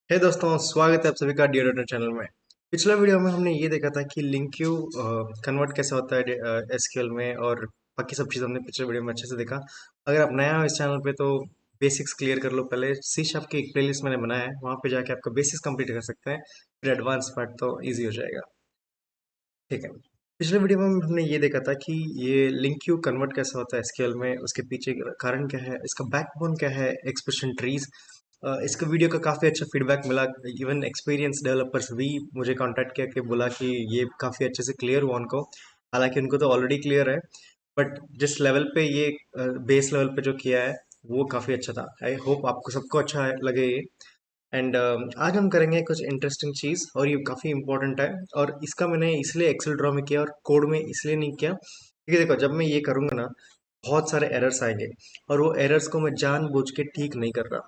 हे दोस्तों, स्वागत है आप सभी का डियर चैनल में। पिछले वीडियो में हमने ये देखा था कि लिंक क्यू कन्वर्ट कैसे होता है एसक्यूएल में, और बाकी सब चीज़ हमने पिछले वीडियो में अच्छे से देखा। अगर आप नया हो इस चैनल पे तो बेसिक्स क्लियर कर लो पहले। सी शार्प की एक प्लेलिस्ट मैंने बनाया है, वहाँ पे जाके आपका बेसिक्स कंप्लीट कर सकते हैं, फिर एडवांस पार्ट तो ईजी हो जाएगा। ठीक है। पिछले वीडियो में हमने ये देखा था कि ये लिंक क्यू कन्वर्ट कैसे होता है एसक्यूएल में, उसके पीछे का कारण क्या है, इसका बैकबोन क्या है, एक्सप्रेशन ट्रीज। इसका वीडियो का काफ़ी अच्छा फीडबैक मिला। इवन एक्सपीरियंस डेवलपर्स भी मुझे कांटेक्ट किया कि बोला कि ये काफ़ी अच्छे से क्लियर हुआ उनको। हालांकि उनको तो ऑलरेडी क्लियर है, बट जिस लेवल पे ये बेस लेवल पे जो किया है वो काफ़ी अच्छा था। आई होप आपको सबको अच्छा लगे ये। एंड आज हम करेंगे कुछ इंटरेस्टिंग चीज़, और ये काफ़ी इंपॉर्टेंट है। और इसका मैंने इसलिए एक्सेल ड्रॉ में किया और कोड में इसलिए नहीं किया क्योंकि देखो, जब मैं ये करूँगा ना, बहुत सारे एरर्स आएंगे, और वो एरर्स को मैं जानबूझ के ठीक नहीं कर रहा।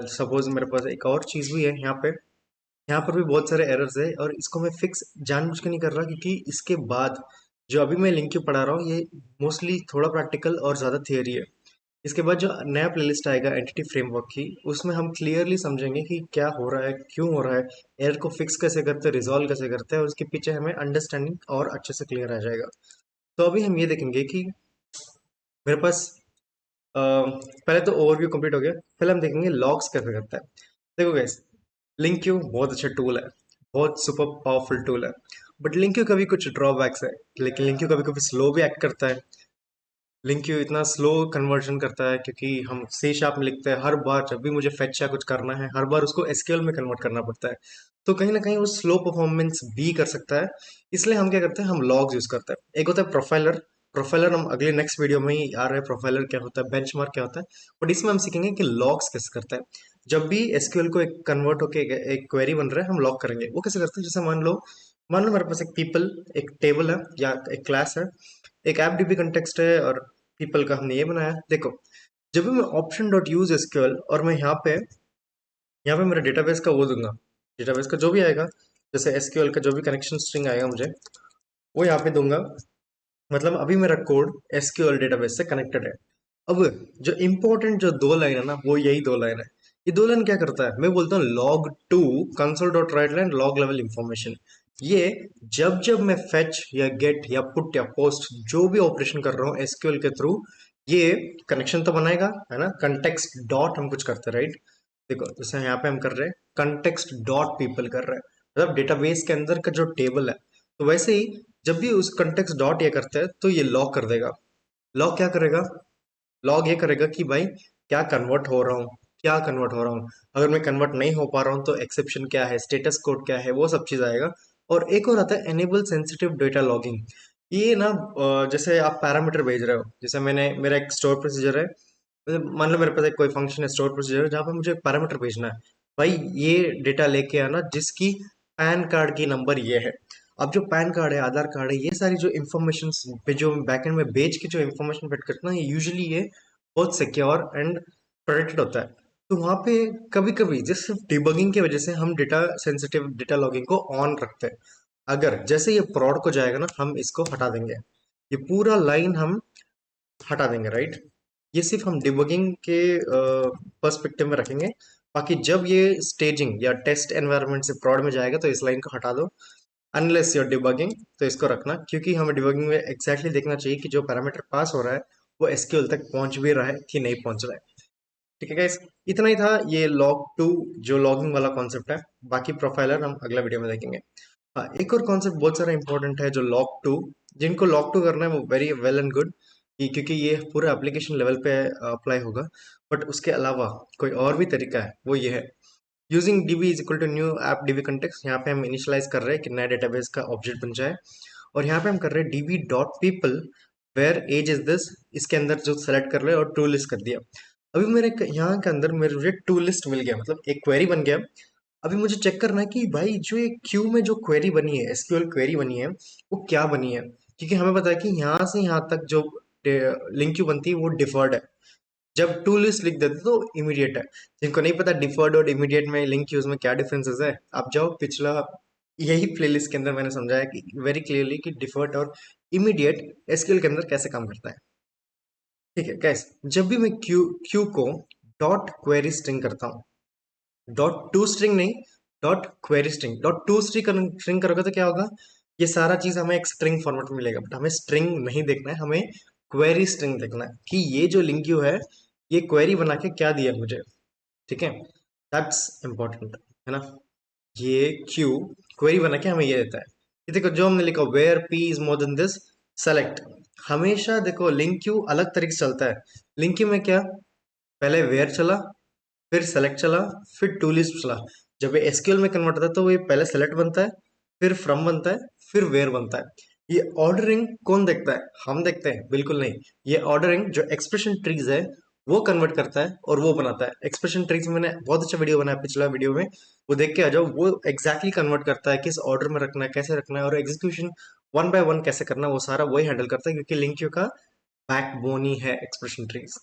सपोज मेरे पास एक और चीज़ भी है यहाँ पे, यहाँ पर भी बहुत सारे एरर्स है, और इसको मैं फिक्स जानबूझ के नहीं कर रहा क्योंकि इसके बाद जो अभी मैं लिंक क्यों पढ़ा रहा हूँ ये मोस्टली थोड़ा प्रैक्टिकल और ज़्यादा थियरी है। इसके बाद जो नया प्लेलिस्ट आएगा एंटिटी फ्रेमवर्क की, उसमें हम क्लियरली समझेंगे कि क्या हो रहा है, क्यों हो रहा है, एरर को फिक्स कैसे करते हैं, रिजॉल्व कैसे करते हैं, और उसके पीछे हमें अंडरस्टैंडिंग और अच्छे से क्लियर आ जाएगा। तो अभी हम ये देखेंगे कि मेरे पास पहले तो ओवरव्यू कंप्लीट हो गया। पहले हम देखेंगे लॉग्स कैसे करता है। देखो गैस, लिंक क्यू बहुत अच्छा टूल है, बहुत सुपर पावरफुल टूल है। बट लिंक क्यू का भी कुछ ड्रॉबैक्स है, लेकिन लिंक क्यू कभी कभी स्लो भी एक्ट करता है। लिंक क्यू इतना स्लो कन्वर्जन करता है क्योंकि हम सी शार्प में लिखते हैं, हर बार जब भी मुझे फेच या कुछ करना है हर बार उसको एसक्यूएल में कन्वर्ट करना पड़ता है। तो कहीं ना कहीं वो स्लो परफॉर्मेंस भी कर सकता है। इसलिए हम क्या करते हैं, हम लॉग्स यूज करते हैं। एक होता है प्रोफाइलर। प्रोफाइलर हम अगले नेक्स्ट वीडियो में ही आ रहे हैं, प्रोफाइलर क्या होता है, बेंचमार्क क्या होता है। बट इसमें हम सीखेंगे कि लॉग्स कैसे करता है। जब भी एसक्यूएल को एक कन्वर्ट होकर एक क्वेरी बन रहा है, हम लॉग करेंगे। वो कैसे करते हैं, जैसे मान लो मेरे पास एक पीपल, एक टेबल है या एक क्लास है, एक ऐप डीबी कंटेक्स्ट है, और पीपल का हमने ये बनाया। देखो, जब भी मैं ऑप्शन डॉट यूज एसक्यूएल और मैं यहाँ पे मेरा डेटाबेस का वो दूंगा, डेटाबेस का जो भी आएगा, जैसे एसक्यूएल का जो भी कनेक्शन स्ट्रिंग आएगा मुझे वो यहाँ पे दूंगा। मतलब अभी मेरा कोड एसक्यूएल डेटाबेस से कनेक्टेड है। अब जो इंपॉर्टेंट जो दो लाइन है ना, वो यही दो लाइन है। ये दो लाइन क्या करता है, मैं बोलता हूँ log to console dot right line log level information. ये जब जब मैं फेच या गेट या पुट या पोस्ट जो भी ऑपरेशन कर रहा हूँ एसक्यूएल के थ्रू, ये कनेक्शन तो बनाएगा, है ना। कंटेक्स्ट डॉट हम कुछ करते हैं, राइट। देखो, जैसे यहाँ पे हम कर रहे हैं कंटेक्स्ट डॉट पीपल कर रहे हैं, मतलब डेटाबेस के अंदर का जो टेबल है। तो वैसे ही जब भी उस कंटेक्स्ट डॉट ये करते हैं तो ये लॉग कर देगा। लॉग क्या करेगा, लॉग ये करेगा कि भाई क्या कन्वर्ट हो रहा हूँ, क्या कन्वर्ट हो रहा हूँ। अगर मैं कन्वर्ट नहीं हो पा रहा हूँ तो एक्सेप्शन क्या है, स्टेटस कोड क्या है, वो सब चीज़ आएगा। और एक और आता है एनेबल सेंसिटिव डेटा लॉगिंग। ये ना जैसे आप पैरामीटर भेज रहे हो, जैसे मेरा एक स्टोर प्रोसीजर है। मान लो मेरे पास एक कोई फंक्शन है, स्टोर प्रोसीजर, जहाँ पे मुझे पैरामीटर भेजना है। भाई ये डेटा लेके आना जिसकी पैन कार्ड की नंबर ये है। अब जो पैन कार्ड है, आधार कार्ड है, ये सारी जो इन्फॉर्मेशन पे जो बैकएंड में बेच के जो इन्फॉर्मेशन फेड करते हैं, ये यूजुअली ये बहुत सिक्योर एंड प्रोटेक्टेड होता है। तो वहाँ पे कभी कभी जस्ट सिर्फ डिबगिंग की वजह से हम डेटा सेंसिटिव डेटा लॉगिंग को ऑन रखते हैं। अगर जैसे ये प्रॉड को जाएगा ना, हम इसको हटा देंगे, ये पूरा लाइन हम हटा देंगे, राइट। ये सिर्फ हम डिबगिंग के पर्सपेक्टिव में रखेंगे। बाकी जब ये स्टेजिंग या टेस्ट एनवायरनमेंट से प्रॉड में जाएगा तो इस लाइन को हटा दो। अनलेस योर डिबगिंग, तो इसको रखना, क्योंकि हमें डिबगिंग में एग्जैक्टली देखना चाहिए कि जो पैरामीटर पास हो रहा है वो एसक्यूएल तक पहुंच भी रहा है कि नहीं पहुंच रहा है। ठीक है गाइस, इतना ही था ये लॉग टू जो लॉगिंग वाला कॉन्सेप्ट है। बाकी प्रोफाइलर हम अगला वीडियो में देखेंगे। हाँ, एक और कॉन्सेप्ट बहुत सारा इंपॉर्टेंट है जो लॉग टू, जिनको लॉग टू करना है वो वेरी वेल एंड गुड, क्योंकि ये पूरा एप्लीकेशन लेवल पे अप्लाई होगा। बट उसके अलावा कोई और भी तरीका है, वो ये है using DB is equal to new app DB context. यहाँ पे हम इनिशियलाइज कर रहे हैं कि नया डेटाबेस का ऑब्जेक्ट बन जाए, और यहाँ पे हम कर रहे हैं DB dot people where age is this. इसके अंदर जो सेलेक्ट कर रहे हैं और टू लिस्ट कर दिया। अभी यहाँ के अंदर मेरे मुझे टू लिस्ट मिल गया, मतलब एक क्वेरी बन गया। अभी मुझे चेक करना है कि भाई जो ये क्यू में जो क्वेरी बनी है, एसक्यूएल क्वेरी बनी है, वो क्या बनी है। क्योंकि हमें पता है कि यहाँ से यहाँ तक जो लिंक क्यू बनती है वो डिफर्ड है। जब टू लिस्ट लिख देते तो इमीडिएट है। जिनको नहीं पता डिफर्ड और इमीडिएट में लिंक क्यूज में क्या डिफरेंसेस है, आप जाओ पिछला यही प्लेलिस्ट के अंदर मैंने समझाया कि वेरी क्लियरली कि डिफर्ड और इमीडिएट एसक्यूएल के अंदर कैसे काम करता है। ठीक है गैस, जब भी मैं Q Q co dot query string करता हूँ, डॉट टू स्ट्रिंग नहीं, dot query string. Dot to string करोगे तो क्या होगा, ये सारा चीज हमें एक स्ट्रिंग फॉर्मेट में मिलेगा, बट हमें स्ट्रिंग नहीं देखना है, हमें क्वेरी स्ट्रिंग देखना है कि ये जो लिंक यू है ये क्वेरी बना के क्या दिया मुझे। ठीक है, दैट्स इंपॉर्टेंट, है ना। ये क्यू क्वेरी बना के हमें ये देता है। ये देखो जो हमने लिखा where P is more than this select, हमेशा देखो लिंक क्यू अलग तरीके से चलता है। लिंक क्यू में क्या, पहले वेयर चला, फिर सेलेक्ट चला, फिर टू लिस्ट चला। जब ये एसक्यूएल में कन्वर्ट होता है तो ये पहले सेलेक्ट बनता है, फिर फ्रॉम बनता है, फिर वेयर बनता है। ये ऑर्डरिंग कौन देखता है, हम देखते हैं बिल्कुल नहीं। ये ऑर्डरिंग जो एक्सप्रेशन ट्रीज है वो कन्वर्ट करता है और वो बनाता है। एक्सप्रेशन ट्रीज में मैंने बहुत अच्छा वीडियो बनाया पिछला वीडियो में, वो देख के आ जाओ। वो एग्जैक्टली कन्वर्ट करता है किस ऑर्डर में रखना है, कैसे रखना है, और एग्जीक्यूशन वन बाय वन कैसे करना है, वो सारा वही हैंडल करता है, क्योंकि लिंक का बैकबोन ही है एक्सप्रेशन ट्रीज।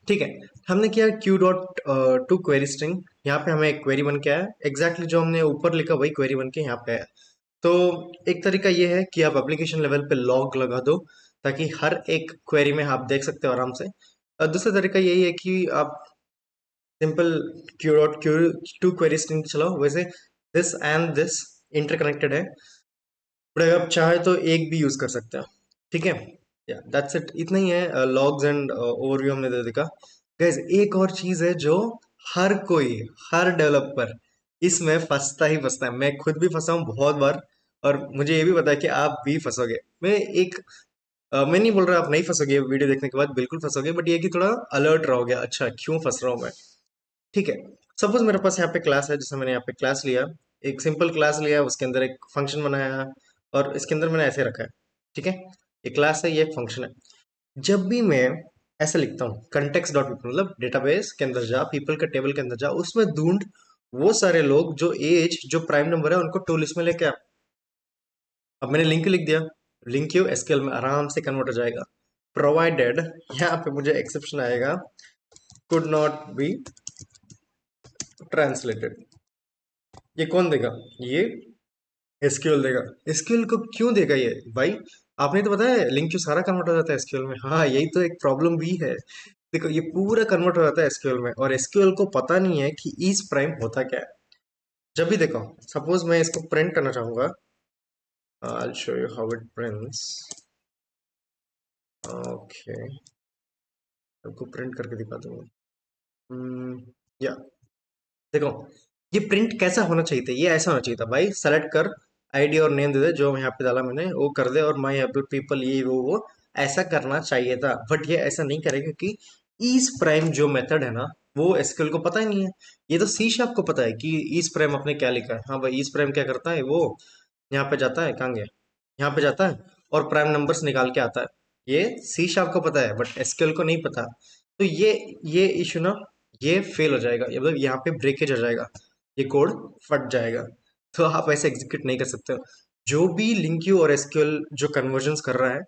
ठीक है, हमने किया Q dot to query string. यहाँ पे हमें एक क्वेरी बन के आया, एग्जैक्टली जो हमने ऊपर लिखा वही क्वेरी बन के यहाँ पे आया। तो एक तरीका ये है कि आप एप्लीकेशन लेवल पे लॉग लगा दो, ताकि हर एक क्वेरी में आप देख सकते हो आराम से। दूसरा तरीका यही है कि आप simple Q dot Q to query string चलाओ। वैसे दिस एंड दिस इंटरकनेक्टेड है, बट अगर आप चाहे तो एक भी यूज कर सकते हो। ठीक है, या दैट्स इट, इतना ही है। लॉग्स एंड ओवरव्यू हमने दे देखा। गाइस एक और चीज है जो हर कोई, हर डेवलपर इसमें फंसता ही फंसता है। मैं खुद भी फंसा हूँ बहुत बार, और मुझे ये भी पता है कि आप भी फंसोगे। मैं नहीं बोल रहा आप नहीं फंसोगे, वीडियो देखने के बाद बिल्कुल फंसोगे, बट ये कि थोड़ा अलर्ट रहोगे, अच्छा क्यों फंस रहा हूँ मैं। ठीक है, सपोज मेरे पास यहाँ पे क्लास है, जैसे मैंने यहाँ पे क्लास लिया, एक सिंपल क्लास लिया, उसके अंदर एक फंक्शन बनाया, और इसके अंदर मैंने ऐसे रखा है। ठीक है, ये क्लास है, ये एक फंक्शन है। जब भी मैं ऐसे लिखता हूँ कंटेक्स्ट डॉट पीपल, मतलब डेटाबेस के अंदर जा, पीपल के टेबल के अंदर जा, उसमें ढूंढ वो सारे लोग जो एज जो प्राइम नंबर है उनको टू लिस्ट में लेके आ। अब मैंने लिंक लिख दिया, लिंक क्यू एसक्यूएल में आराम से कन्वर्ट हो जाएगा, प्रोवाइडेड, यहाँ पे मुझे एक्सेप्शन आएगा, कुड नॉट बी ट्रांसलेटेड। ये कौन देगा, ये एसक्यूएल देगा। एसक्यूएल को क्यों देगा ये भाई, आपने तो बताया लिंक क्यू सारा कन्वर्ट हो जाता है एसक्यूएल में। हाँ यही तो एक प्रॉब्लम भी है। देखो ये पूरा कन्वर्ट हो जाता है एसक्यूएल में, और एसक्यूएल को पता नहीं है कि इज प्राइम होता क्या है। जब भी देखो, सपोज मैं इसको प्रिंट करना चाहूंगा, I show you how it prints. Okay, आपको प्रिंट करके दिखा दूंगा। या देखो, ये प्रिंट कैसा होना चाहिए था, ये ऐसा होना चाहिए था भाई, सेलेक्ट कर, आईडी और नेम दे दे, जो यहाँ पे डाला मैंने वो कर दे, और माई एप्पल पीपल ये वो ऐसा करना चाहिए था। बट ये ऐसा नहीं करेगा, क्योंकि ईज प्राइम जो मेथड है ना, वो एसक्यूएल को पता ही नहीं है। ये तो सी शार्प को पता है कि ईज प्राइम अपने क्या लिखा है। हाँ भाई, ईज प्राइम क्या करता है, वो यहाँ पे जाता है, कहाँ गया, यहाँ पे जाता है, और प्राइम नंबर्स निकाल के आता है। ये सी शार्प को पता है, बट एसक्यूएल को नहीं पता। तो ये इशू ना, ये फेल हो जाएगा, ये मतलब यहाँ पे ब्रेकेज हो जाएगा, ये कोड फट जाएगा। तो आप ऐसे एग्जीक्यूट नहीं कर सकते हो। जो भी लिंक्यू और एसक्यूएल जो कन्वर्जन्स कर रहा है,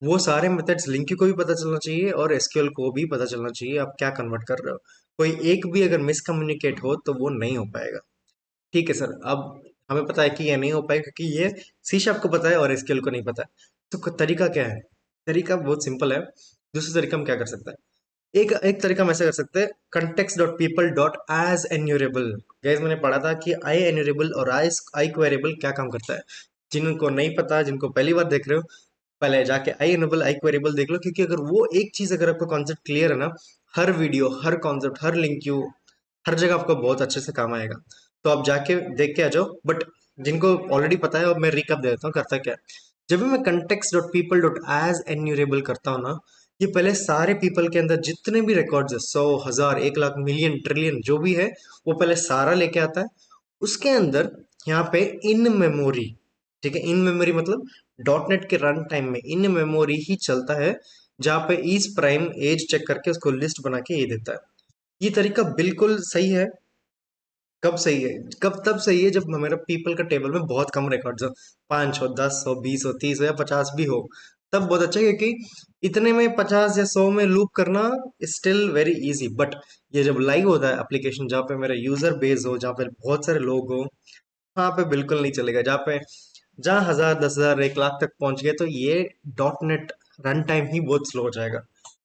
वो सारे मेथड्स लिंक्यू को भी पता चलना चाहिए और एसक्यूएल को भी पता चलना चाहिए आप क्या कन्वर्ट कर रहे हो। कोई एक भी अगर मिसकम्युनिकेट हो तो वो नहीं हो पाएगा। ठीक है सर, अब हमें पता है कि ये नहीं हो पाएगा, क्योंकि ये सी शार्प को पता है और एसक्यूएल को नहीं पता है। तो तरीका क्या है, तरीका बहुत सिंपल है। दूसरा तरीका हम क्या कर सकते हैं, एक एक तरीका हम ऐसे कर सकते हैं, context dot people dot as enumerable. Guess मैंने पढ़ा था कि आई एन्यूरेबल और आई क्वेरेबल क्या काम करता है। जिनको नहीं पता, जिनको पहली बार देख रहे हो, पहले जाके आई एनेबल आई क्वेरेबल देख लो, क्योंकि अगर वो एक चीज अगर आपको कॉन्सेप्ट क्लियर है ना, हर वीडियो, हर कॉन्सेप्ट, हर लिंक यू, हर जगह आपको बहुत अच्छे से काम आएगा। तो आप जाके देख के आ जाओ। बट जिनको ऑलरेडी पता है, और मैं रिकअप दे देता हूँ करता क्या है। जब भी मैं context dot people dot as enumerable करता हूँ ना, ये पहले सारे पीपल के अंदर जितने भी रिकॉर्ड्स है, 100, 1000, 1 लाख, मिलियन, ट्रिलियन जो भी है, वो पहले सारा लेके आता है। उसके अंदर यहाँ पे इन मेमोरी, ठीक है, इन मेमोरी मतलब डॉट नेट के रन टाइम में इन मेमोरी ही चलता है, जहाँ पे ईज प्राइम एज चेक करके उसको लिस्ट बना के ये देता है। ये तरीका बिल्कुल सही है। कब सही है, कब तब सही है जब हमारा पीपल का टेबल में बहुत कम रिकॉर्ड्स हो, 5 हो, 10 हो, 20 हो, 30 हो, या 50 भी हो, तब बहुत अच्छा है, क्योंकि इतने में 50 या 100 में लूप करना स्टिल वेरी इजी। बट ये जब लाइव होता है एप्लीकेशन, जहाँ पे मेरा यूजर बेस हो, जहाँ पे बहुत सारे लोग हो, वहाँ पे बिल्कुल नहीं चलेगा। जहाँ 1000, 10,000, 1 लाख तक पहुंच गए, तो ये डॉट नेट रन टाइम ही बहुत स्लो हो जाएगा।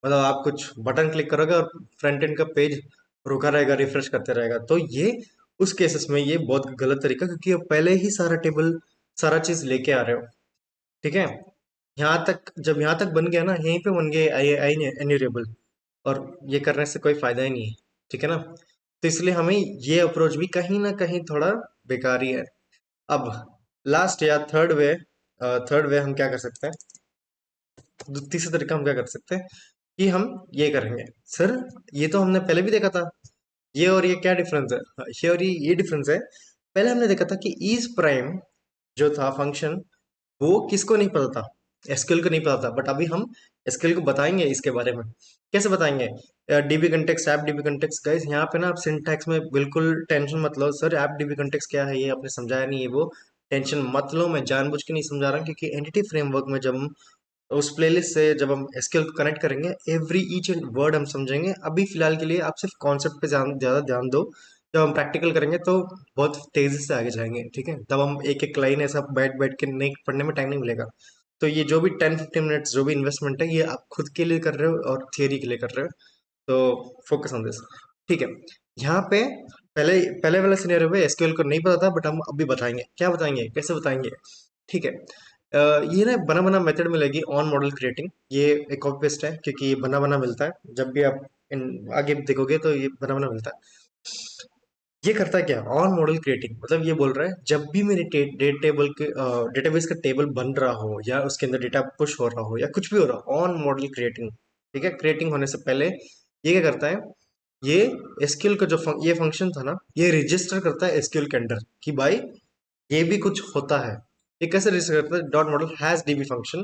मतलब आप कुछ बटन क्लिक करोगे और फ्रंट एंड का पेज रुका रहेगा, रिफ्रेश करते रहेगा। तो ये उस केसेस में ये बहुत गलत तरीका, क्योंकि आप पहले ही सारा टेबल सारा चीज लेके आ रहे हो। ठीक है, यहाँ तक जब यहाँ तक बन गया ना, यहीं पे बन गए आई आई एन्यूरेबल, और ये करने से कोई फायदा ही नहीं है। ठीक है ना, तो इसलिए हमें ये अप्रोच भी कहीं ना कहीं थोड़ा बेकार ही है। अब लास्ट या थर्ड वे हम क्या कर सकते हैं, तीसरा तरीका हम क्या कर सकते हैं कि हम ये करेंगे। सर, ये तो हमने पहले भी देखा था, ये और ये क्या डिफरेंस है? हाँ, ये और ये डिफरेंस है। पहले हमने देखा था कि ईज प्राइम जो था फंक्शन, वो किसको नहीं पता था? एसक्यूएल को नहीं पता था। बट अभी हम एसक्यूएल को बताएंगे इसके बारे में। कैसे बताएंगे? DB context, app DB context. Guys, यहाँ पे ना आप सिंटैक्स में बिल्कुल टेंशन मत लो। सर, ऐप डीबी कंटेक्स्ट क्या है, ये आपने समझाया नहीं है, वो टेंशन मत लो। मैं जानबूझ के नहीं समझा रहा, क्योंकि एंटिटी फ्रेमवर्क में जब हम उस प्लेलिस्ट से जब हम एसक्यूएल को कनेक्ट करेंगे, एवरी ईच एंड वर्ड हम समझेंगे। अभी फिलहाल के लिए आप सिर्फ कॉन्सेप्ट पे ज्यादा ध्यान दो। जब हम प्रैक्टिकल करेंगे तो बहुत तेजी से आगे जाएंगे। ठीक है, तब हम एक एक लाइन ऐसा बैठ बैठ के नहीं पढ़ने में टाइम नहीं मिलेगा। तो ये जो भी 10-15 मिनट्स जो भी इन्वेस्टमेंट है, ये आप खुद के लिए कर रहे हो और थियरी के लिए कर रहे हो। तो फोकस ऑन दिस। ठीक है, यहाँ पे पहले पहले वाला सिनेरियो में एसक्यूएल को नहीं पता था, बट हम अभी बताएंगे। क्या बताएंगे, कैसे बताएंगे? ठीक है, ये ना बना बना मेथड मिलेगी, ऑन मॉडल क्रिएटिंग। ये एक कॉपी पेस्ट है, क्योंकि ये बना बना मिलता है। जब भी आप आगे देखोगे तो ये बना बना मिलता है। ये करता है क्या? ऑन मॉडल क्रिएटिंग मतलब ये बोल रहा है, जब भी मेरे डेट टेबल के डेटाबेस का टेबल बन रहा हो, या उसके अंदर डेटा पुश हो रहा हो, या कुछ भी हो रहा हो, ऑन मॉडल क्रिएटिंग। ठीक है, क्रिएटिंग होने से पहले ये क्या करता है, ये एसक्यूएल का जो ये फंक्शन था ना, ये रजिस्टर करता है एसक्यूएल के अंदर कि भाई ये भी कुछ होता है। ये कैसे रजिस्टर करता है? Dot model has dB function.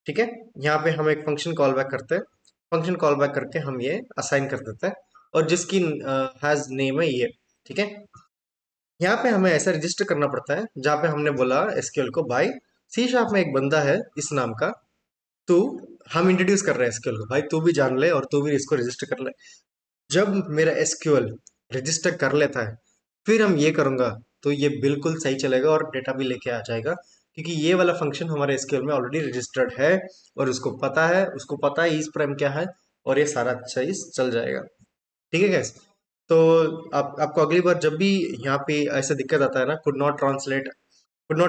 ठीक है, यहाँ पे हम एक फंक्शन कॉल बैक करते हैं। फंक्शन कॉल बैक करके हम ये असाइन कर देते हैं, और जिसकी हैज नेम है ये। ठीक है, यहाँ पे हमें ऐसा रजिस्टर करना पड़ता है, जहाँ पे हमने बोला एसक्यूएल को, भाई सी शार्प में एक बंदा है इस नाम का, तू, हम इंट्रोड्यूस कर रहे हैं एसक्यूएल को, भाई तू भी जान ले और तू भी इसको रजिस्टर कर ले। जब मेरा एसक्यूएल रजिस्टर कर लेता है, फिर हम ये करूंगा, तो ये बिल्कुल सही चलेगा और डेटा भी लेके आ जाएगा, क्योंकि ये वाला फंक्शन हमारे एसक्यूएल में ऑलरेडी रजिस्टर्ड है, और उसको पता है इस प्राइम क्या है, और ये सारा चीज चल जाएगा। ठीक है गैस? तो आपको अगली बार जब भी यहाँ पे ऐसा दिक्कत आता है ना, कुड नॉट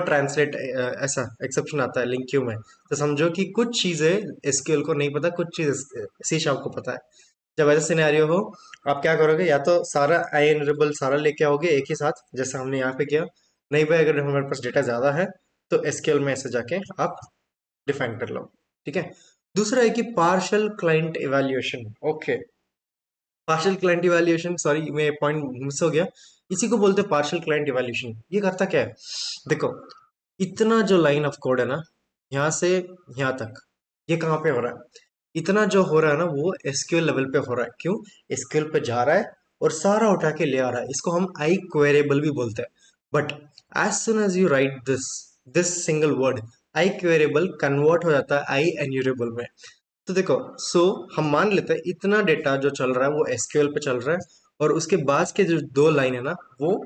ट्रांसलेट ऐसा एक्सेप्शन आता है लिंक क्यू में, तो समझो कि कुछ चीजें एसक्यूएल को नहीं पता, कुछ चीज सी शार्प को पता है। जब ऐसा सिनेरियो हो, आप क्या करोगे? या तो सारा आई एनरेबल सारा लेके आओगे एक ही साथ, जैसे हमने यहाँ पे किया। नहीं भाई, अगर हमारे पास डेटा ज्यादा है, तो एसक्यूएल में ऐसे जाके आप डिफाइन कर लो। ठीक है, दूसरा है कि partial client evaluation. Okay, partial client evaluation, sorry मैं पॉइंट मिस हो गया। इसी को बोलते हैं पार्शियल क्लाइंट इवैल्यूएशन। ये करता क्या है? देखो, इतना जो लाइन ऑफ कोड है ना, यहाँ से यहाँ तक, ये कहाँ पे हो रहा है? इतना जो हो रहा है ना, वो एसक्यूएल लेवल पे हो रहा है। क्यों? एसक्यूएल पे जा रहा है और सारा उठा के ले आ रहा है। इसको हम आई क्वेरेबल भी बोलते हैं। But as soon as you write this this single word, IQueryable convert हो जाता है आई एन्यूरेबल में। तो देखो, हम मान लेते हैं इतना डेटा जो चल रहा है वो एसक्यूएल पे चल रहा है, और उसके बाद के जो दो लाइन है ना, वो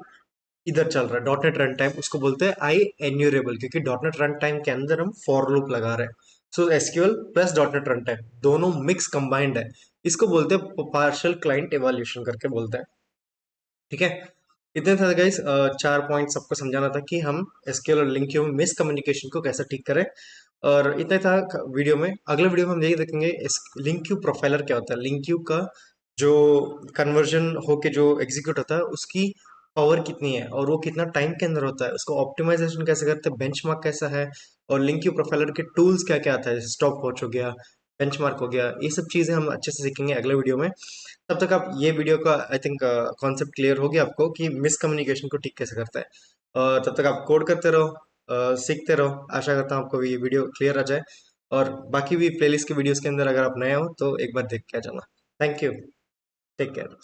इधर चल रहा है डॉट नेट रन टाइम। उसको बोलते हैं आई एन्यूरेबल, क्योंकि डॉट नेट रन टाइम के अंदर हम फॉर लूप लगा रहे हैं। So SQL plus dot net run time दोनों मिक्स कंबाइंड है। इसको बोलते हैं पार्शियल क्लाइंट एवोल्यूशन करके बोलते हैं। ठीक है, इतने था गाइस, 4 पॉइंट सबको समझाना था कि हम एसक्यूएल और लिंक क्यू में मिस कम्युनिकेशन को कैसे ठीक करें। और इतना था वीडियो में। अगले वीडियो में हम यही देखेंगे लिंक क्यू प्रोफाइलर क्या होता है, लिंक क्यू का जो कन्वर्जन होके जो एग्जीक्यूट होता है, उसकी पावर कितनी है, और वो कितना टाइम के अंदर होता है, उसको ऑप्टिमाइजेशन कैसे करते हैं, बेंचमार्क कैसा है, और लिंक क्यू प्रोफाइलर के टूल्स क्या क्या आता है, स्टॉप वॉच हो गया, बेंचमार्क हो गया, ये सब चीज़ें हम अच्छे से सीखेंगे अगले वीडियो में। तब तक आप ये वीडियो का आई थिंक कॉन्सेप्ट क्लियर हो गया आपको कि मिसकम्युनिकेशन को ठीक कैसे करता है। और तब तक आप कोड करते रहो, सीखते रहो। आशा करता हूँ आपको ये वीडियो क्लियर आ जाए, और बाकी भी प्लेलिस्ट के वीडियोस के अंदर अगर आप नए हो तो एक बार देख के आ जाना। Thank you, take care.